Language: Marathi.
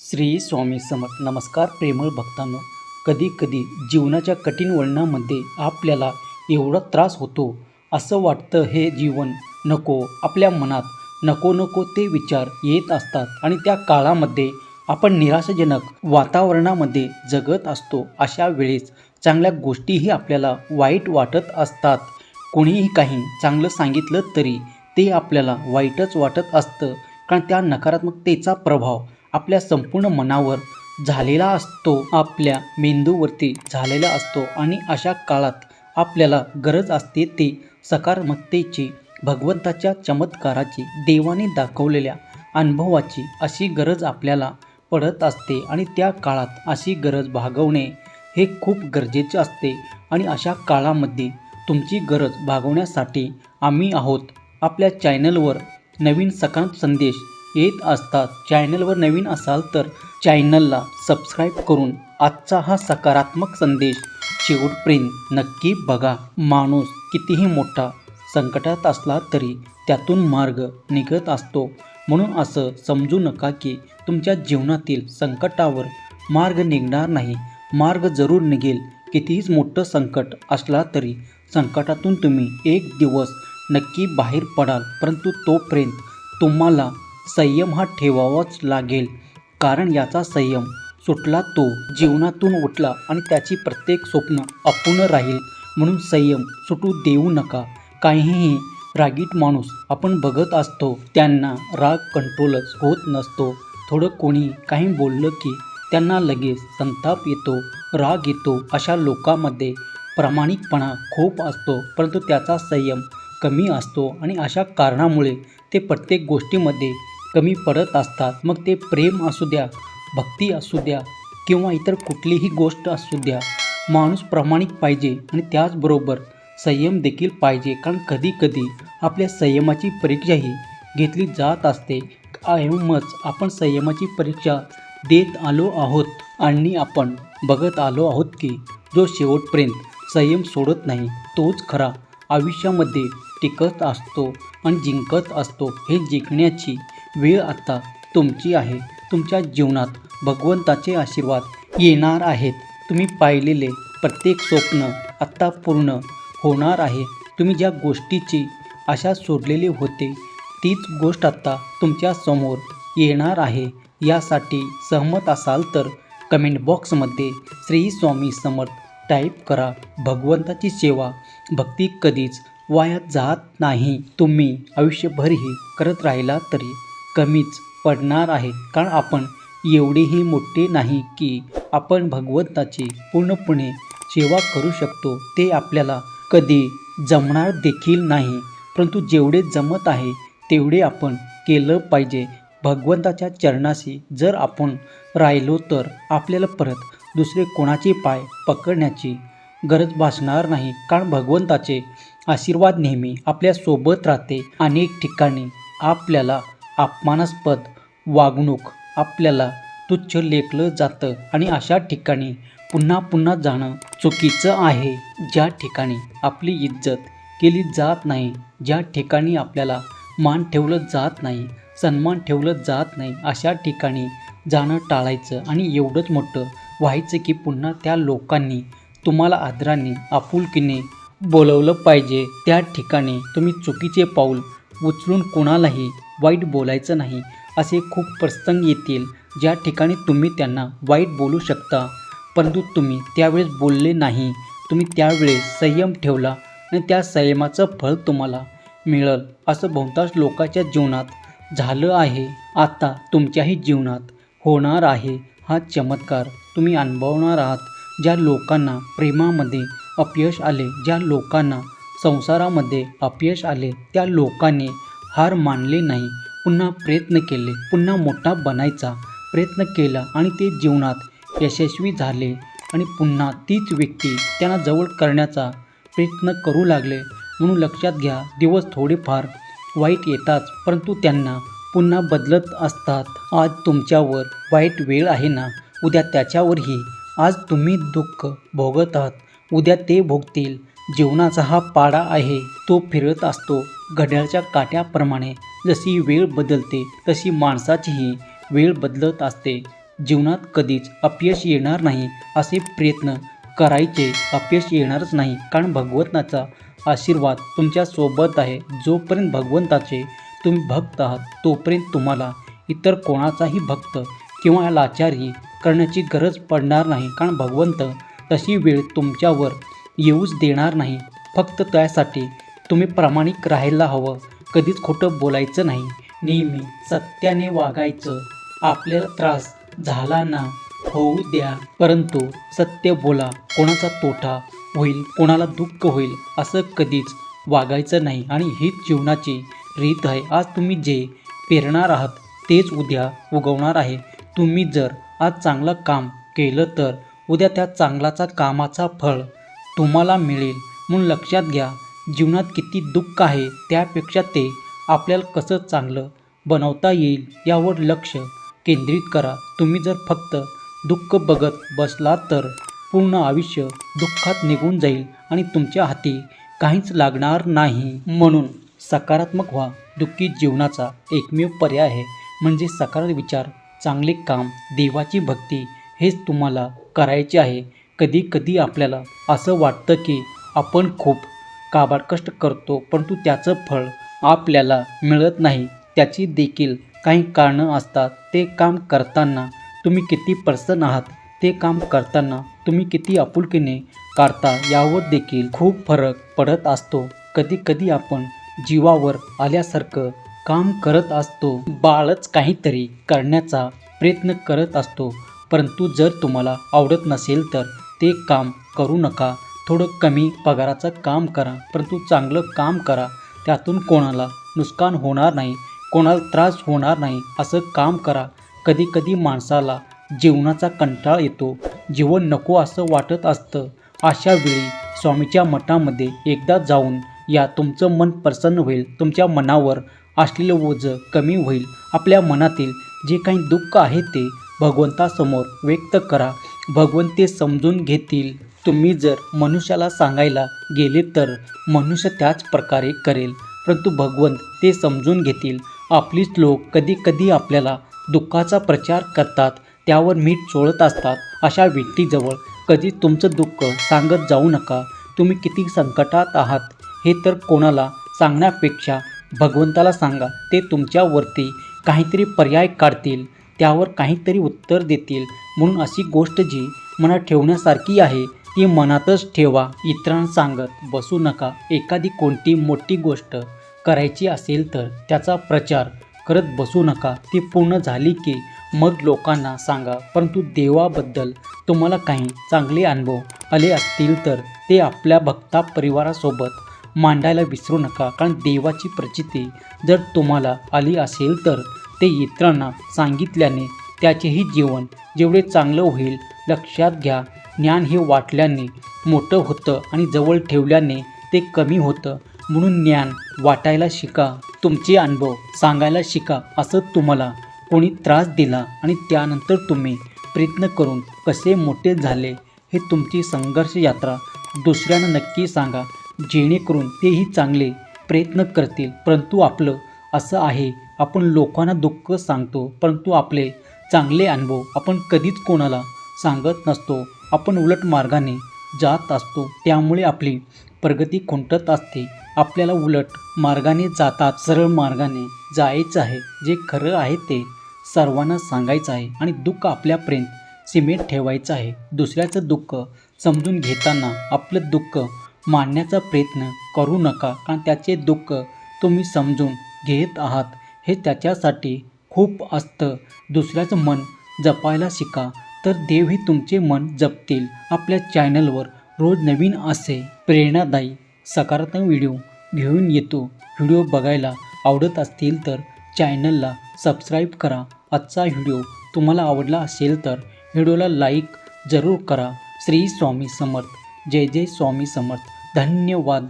श्री स्वामी समर्थ. नमस्कार प्रेमळ भक्तांनो. कधी कधी जीवनाच्या कठीण वळणामध्ये आपल्याला एवढा त्रास होतो, असं वाटतं हे जीवन नको. आपल्या मनात नको नको ते विचार येत असतात आणि त्या काळामध्ये आपण निराशाजनक वातावरणामध्ये जगत असतो. अशा वेळेस चांगल्या गोष्टीही आपल्याला वाईट वाटत असतात. कोणीही काही चांगलं सांगितलं तरी ते आपल्याला वाईटच वाटत असतं, कारण त्या नकारात्मकतेचा प्रभाव आपल्या संपूर्ण मनावर झालेला असतो, आपल्या मेंदूवरती झालेला असतो. आणि अशा काळात आपल्याला गरज असते ते सकारात्मकतेची, भगवंताच्या चमत्काराची, देवाने दाखवलेल्या अनुभवाची अशी गरज आपल्याला पडत असते. आणि त्या काळात अशी गरज भागवणे हे खूप गरजेचे असते. आणि अशा काळामध्ये तुमची गरज भागवण्यासाठी आम्ही आहोत. आपल्या चॅनलवर नवीन सकारात्मक संदेश येत असतात. चॅनलवर नवीन असाल तर चॅनलला सबस्क्राईब करून आजचा हा सकारात्मक संदेश शेवटपर्यंत नक्की बघा. माणूस कितीही मोठा संकटात असला तरी त्यातून मार्ग निघत असतो. म्हणून असं समजू नका की तुमच्या जीवनातील संकटावर मार्ग निघणार नाही. मार्ग जरूर निघेल. कितीही मोठं संकट असला तरी संकटातून तुम्ही एक दिवस नक्की बाहेर पडाल. परंतु तोपर्यंत तुम्हाला संयम हा ठेवावाच लागेल, कारण याचा संयम सुटला तो जीवनातून उठला आणि त्याची प्रत्येक स्वप्न अपूर्ण राहील. म्हणून संयम सुटू देऊ नका. काहीही रागीट माणूस आपण बघत असतो, त्यांना राग कंट्रोलच होत नसतो. थोडं कोणी काही बोललं की त्यांना लगेच संताप येतो, राग येतो. अशा लोकांमध्ये प्रामाणिकपणा खूप असतो, परंतु त्याचा संयम कमी असतो. आणि अशा कारणामुळे ते प्रत्येक गोष्टीमध्ये कमी पडत असतात. मग ते प्रेम असू द्या, भक्ती असू द्या किंवा इतर कुठलीही गोष्ट असू द्या. माणूस प्रामाणिक पाहिजे आणि त्याचबरोबर संयम देखील पाहिजे, कारण कधी कधी आपल्या संयमाची परीक्षाही घेतली जात असते. कायमच आपण संयमाची परीक्षा देत आलो आहोत आणि आपण बघत आलो आहोत की जो शेवटपर्यंत संयम सोडत नाही तोच खरा आयुष्यामध्ये टिकत असतो आणि जिंकत असतो. हे जिंकण्याची वेळ आता तुमची आहे. तुमच्या जीवनात भगवंताचे आशीर्वाद येणार आहेत. तुम्ही पाहिलेले प्रत्येक स्वप्न आत्ता पूर्ण होणार आहे. तुम्ही ज्या गोष्टीची आशा सोडलेली होते तीच गोष्ट आता तुमच्या समोर येणार आहे. यासाठी सहमत असाल तर कमेंट बॉक्समध्ये श्री स्वामी समर्थ टाईप करा. भगवंताची सेवा, भक्ती कधीच वाया जात नाही. तुम्ही आयुष्यभरही करत राहिला तरी कमीच पडणार आहे, कारण आपण एवढेही मोठे नाही की आपण भगवंताची पूर्णपणे सेवा करू शकतो. ते आपल्याला कधी जमणार देखील नाही, परंतु जेवढे जमत आहे तेवढे आपण केलं पाहिजे. भगवंताच्या चरणाशी जर आपण राहिलो तर आपल्याला परत दुसरे कोणाचे पाय पकडण्याची गरज भासणार नाही, कारण भगवंताचे आशीर्वाद नेहमी आपल्यासोबत राहते. अनेक ठिकाणी आपल्याला अपमानास्पद वागणूक, आपल्याला तुच्छ लेखलं जातं आणि अशा ठिकाणी पुन्हा पुन्हा जाणं चुकीचं आहे. ज्या ठिकाणी आपली इज्जत केली जात नाही, ज्या ठिकाणी आपल्याला मान ठेवलं जात नाही, सन्मान ठेवलं जात नाही, अशा ठिकाणी जाणं टाळायचं. आणि एवढंच मोठं व्हायचं की पुन्हा त्या लोकांनी तुम्हाला आदराने, आपुलकीने बोलवलं पाहिजे. त्या ठिकाणी तुम्ही चुकीचे पाऊल उचलून कोणालाही वाईट बोलायचं नाही. असे खूप प्रसंग येतील ज्या ठिकाणी तुम्ही त्यांना वाईट बोलू शकता, परंतु तुम्ही त्यावेळेस बोलले नाही. तुम्ही त्यावेळेस संयम ठेवला आणि त्या संयमाचं फळ तुम्हाला मिळेल. असं बहुतांश लोकांच्या जीवनात झालं आहे. आता तुमच्याही जीवनात होणार आहे हा चमत्कार. तुम्ही अनुभवणार आहात. ज्या लोकांना प्रेमामध्ये अपयश आले, ज्या लोकांना संसारामध्ये अपयश आले, त्या लोकांनी हार मानले नाही, पुन्हा प्रयत्न केले, पुन्हा मोठा बनायचा प्रयत्न केला आणि ते जीवनात यशस्वी झाले. आणि पुन्हा तीच व्यक्ती त्यांना जवळ करण्याचा प्रयत्न करू लागले. म्हणून लक्षात घ्या, दिवस थोडेफार वाईट येतात, परंतु त्यांना पुन्हा बदलत असतात. आज तुमच्यावर वाईट वेळ आहे ना, उद्या त्याच्यावरही. आज तुम्ही दुःख भोगत आहात, उद्या ते भोगतील. जीवनाचा हा पाडा आहे, तो फिरत असतो. घड्याळाच्या काट्याप्रमाणे जशी वेळ बदलते तशी माणसाचीही वेळ बदलत असते. जीवनात कधीच अपयश येणार नाही. असे प्रयत्न करायचे, अपयश येणारच नाही. कारण भगवंताचा आशीर्वाद तुमच्यासोबत आहे. जोपर्यंत भगवंताचे तुम्ही भक्त आहात तोपर्यंत तुम्हाला इतर कोणाचाही भक्त किंवा लाचारी करण्याची गरज पडणार नाही. कारण भगवंत तशी वेळ तुमच्यावर येऊच देणार नाही. फक्त त्यासाठी तुम्ही प्रामाणिक राहायला हवं. कधीच खोटं बोलायचं नाही. नेहमी सत्याने वागायचं. आपल्याला त्रास झाला ना होऊ द्या, परंतु सत्य बोला. कोणाचा तोटा होईल, कोणाला दुःख होईल असं कधीच वागायचं नाही. आणि हीच जीवनाची रीत आहे. आज तुम्ही जे पेरणार आहात तेच उद्या उगवणार आहे. तुम्ही जर आज चांगलं काम केलं तर उद्या त्या चांगलाचा कामाचा फळ तुम्हाला मिळेल. म्हणून लक्षात घ्या, जीवनात किती दुःख आहे त्यापेक्षा ते आपल्याला कसं चांगलं बनवता येईल यावर लक्ष केंद्रित करा. तुम्ही जर फक्त दुःख बघत बसलात तर पूर्ण आयुष्य दुःखात निघून जाईल आणि तुमच्या हाती काहीच लागणार नाही. म्हणून सकारात्मक व्हा. दुःखी जीवनाचा एकमेव पर्याय आहे म्हणजे सकारात्मक विचार, चांगले काम, देवाची भक्ती हेच तुम्हाला करायचे आहे. कधी कधी आपल्याला असं वाटतं की आपण खूप काबाड कष्ट करतो परंतु त्याचं फळ आपल्याला मिळत नाही. त्याची देखील काही कारणं असतात. ते काम करताना तुम्ही किती प्रसन्न आहात, ते काम करताना तुम्ही किती आपुलकीने करता यावर देखील खूप फरक पडत असतो. कधी कधी आपण जीवावर आल्यासारखं काम करत असतो. बाळच काहीतरी करण्याचा प्रयत्न करत असतो. परंतु जर तुम्हाला आवडत नसेल तर ते काम करू नका. थोडं कमी पगाराचं काम करा परंतु चांगलं काम करा. त्यातून कोणाला नुकसान होणार नाही, कोणाला त्रास होणार नाही असं काम करा. कधी कधी माणसाला जीवनाचा कंटाळा येतो, जीवन नको असं वाटत असतं. अशा वेळी स्वामीच्या मठामध्ये एकदा जाऊन या. तुमचं मन प्रसन्न होईल. तुमच्या मनावर असलेलं ओझं कमी होईल. आपल्या मनातील जे काही दुःख आहे ते भगवंतासमोर व्यक्त करा. भगवंत ते समजून घेतील. तुम्ही जर मनुष्याला सांगायला गेले तर मनुष्य त्याच प्रकारे करेल, परंतु भगवंत ते समजून घेतील. आपलीच लोक कधी कधी आपल्याला दुःखाचा प्रचार करतात, त्यावर मीठ चोळत असतात. अशा व्यक्तीजवळ कधी तुमचं दुःख सांगत जाऊ नका. तुम्ही किती संकटात आहात हे तर कोणाला सांगण्यापेक्षा भगवंताला सांगा. ते तुमच्यावरती काहीतरी पर्याय काढतील, त्यावर काहीतरी उत्तर देतील. म्हणून अशी गोष्ट जी मनात ठेवण्यासारखी आहे ती मनातच ठेवा. इतरांना सांगत बसू नका. एखादी कोणती मोठी गोष्ट करायची असेल तर त्याचा प्रचार करत बसू नका. ती पूर्ण झाली की मग लोकांना सांगा. परंतु देवाबद्दल तुम्हाला काही चांगले अनुभव आले असतील तर ते आपल्या भक्ता परिवारासोबत मांडायला विसरू नका. कारण देवाची प्रचिती जर तुम्हाला आली असेल तर ते इतरांना सांगितल्याने त्याचेही जीवन जेवढे चांगलं होईल. लक्षात घ्या, ज्ञान हे वाटल्याने मोठं होतं आणि जवळ ठेवल्याने ते कमी होतं. म्हणून ज्ञान वाटायला शिका, तुमचे अनुभव सांगायला शिका. असं तुम्हाला कोणी त्रास दिला आणि त्यानंतर तुम्ही प्रयत्न करून कसे मोठे झाले हे तुमची संघर्ष यात्रा दुसऱ्यांना नक्की सांगा, जेणेकरून तेही चांगले प्रयत्न करतील. परंतु आपलं असं आहे, आपण लोकांना दुःख सांगतो परंतु आपले चांगले अनुभव आपण कधीच कोणाला सांगत नसतो. आपण उलट मार्गाने जात असतो, त्यामुळे आपली प्रगती खुंटत असते. आपल्याला उलट मार्गाने जातात, सरळ मार्गाने जायचं आहे. जे खरं आहे ते सर्वांना सांगायचं आहे आणि दुःख आपल्यापर्यंत सीमित ठेवायचं आहे. दुसऱ्याचं दुःख समजून घेताना आपलं दुःख मांडण्याचा प्रयत्न करू नका. कारण त्याचे दुःख तुम्ही समजून घेत आहात हे त्याच्यासाठी खूप असतं. दुसऱ्याचं मन जपायला शिका तर देवही तुमचे मन जपतील. आपल्या चॅनलवर रोज नवीन असे प्रेरणादायी सकारात्मक व्हिडिओ घेऊन येतो. व्हिडिओ बघायला आवडत असतील तर चॅनलला सबस्क्राईब करा. आजचा व्हिडिओ तुम्हाला आवडला असेल तर व्हिडिओला लाईक जरूर करा. श्री स्वामी समर्थ. जय जय स्वामी समर्थ. धन्यवाद.